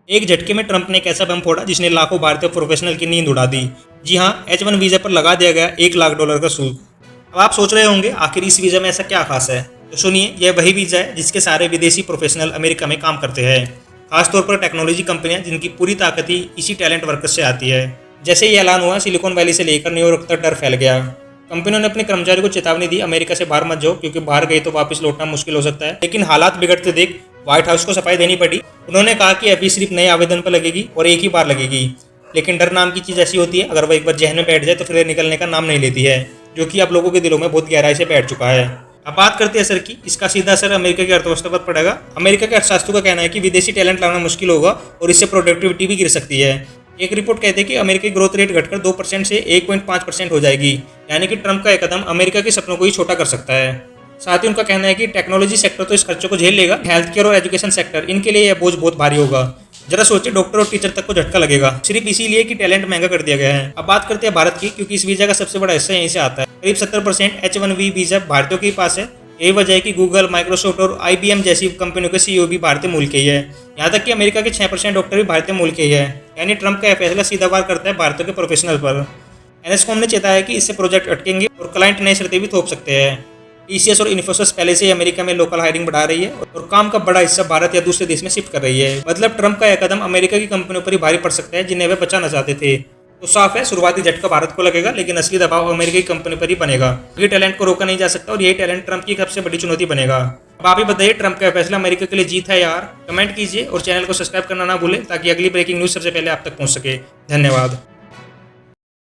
एक झटके में ट्रंप ने एक ऐसा बम फोड़ा जिसने लाखों भारतीय प्रोफेशनल की नींद उड़ा दी। जी हाँ, H1 वीज़ा पर लगा दिया गया $1 लाख का शुल्क। अब आप सोच रहे होंगे आखिर इस वीज़ा में ऐसा क्या खास है। तो सुनिए, यह वही वीज़ा है जिसके सारे विदेशी प्रोफेशनल अमेरिका में काम करते हैं। खासतौर पर टेक्नोलॉजी कंपनियां जिनकी पूरी ताकत ही इसी टैलेंट वर्कर्स से आती है। जैसे ही ऐलान हुआ, सिलिकॉन वैली से लेकर न्यूयॉर्क तक डर फैल गया। कंपनियों ने अपने कर्मचारियों को चेतावनी दी, अमेरिका से बाहर मत जाओ क्योंकि बाहर गए तो वापस लौटना मुश्किल हो सकता है। लेकिन हालात बिगड़ते देख व्हाइट हाउस को सफाई देनी पड़ी। उन्होंने कहा कि अभी सिर्फ नए आवेदन पर लगेगी और एक ही बार लगेगी। लेकिन डर नाम की चीज़ ऐसी होती है, अगर वह एक बार जहन में बैठ जाए तो फिर निकलने का नाम नहीं लेती है, जो कि अब लोगों के दिलों में बहुत गहराई से बैठ चुका है। अब बात करते हैं असर की। इसका सीधा असर अमेरिका की अर्थव्यवस्था पर पड़ेगा। अमेरिका के अर्थशास्त्रियों का कहना है कि विदेशी टैलेंट लाना मुश्किल होगा और इससे प्रोडक्टिविटी भी गिर सकती है। एक रिपोर्ट कहती है कि अमेरिका की ग्रोथ रेट घटकर 2% से 1.5% हो जाएगी, यानी कि ट्रंप का एक कदम अमेरिका के सपनों को ही छोटा कर सकता है। साथ ही उनका कहना है कि टेक्नोलॉजी सेक्टर तो इस खर्चों को झेल लेगा, हेल्थ केयर और एजुकेशन सेक्टर इनके लिए यह बोझ बहुत भारी होगा। जरा सोचिए, डॉक्टर और टीचर तक को झटका लगेगा, सिर्फ इसीलिए कि टैलेंट महंगा कर दिया गया है। अब बात करते हैं भारत की, क्योंकि इस वीजा का सबसे बड़ा हिस्सा यहीं से आता है। करीब 70% H1B वीजा भारतीयों के पास है। यही वजह है कि गूगल, माइक्रोसॉफ्ट और IBM जैसी कंपनियों के CEO भी भारतीय मूल के ही है। यहाँ तक कि अमेरिका के 6% डॉक्टर भी भारतीय मूल के ही है। यानी ट्रंप का यह फैसला सीधा वार करता है भारतीयों के प्रोफेशनल पर। NSCOM ने चेताया है कि इससे प्रोजेक्ट अटकेंगे और क्लाइंट नए शर्तें भी थोप सकते हैं। TCS और इन्फोसिस पहले से ही अमेरिका में लोकल हायरिंग बढ़ा रही है और काम का बड़ा हिस्सा भारत या दूसरे देश में शिफ्ट कर रही है। मतलब ट्रंप का यह कदम अमेरिका की कंपनियों पर ही भारी पड़ सकता है जिन्हें वे बचाना चाहते थे। तो साफ है, शुरुआती झटका भारत को लगेगा, लेकिन असली दबाव अमेरिकी कंपनी पर ही बनेगा। ये टैलेंट को रोका नहीं जा सकता और यही टैलेंट ट्रंप की सबसे बड़ी चुनौती बनेगा। अब आप ही बताइए, ट्रंप का फैसला अमेरिका के लिए जीत है यार? कमेंट कीजिए और चैनल को सब्सक्राइब करना ना भूलें ताकि अगली ब्रेकिंग न्यूज सबसे पहले आप तक पहुंच सके। धन्यवाद।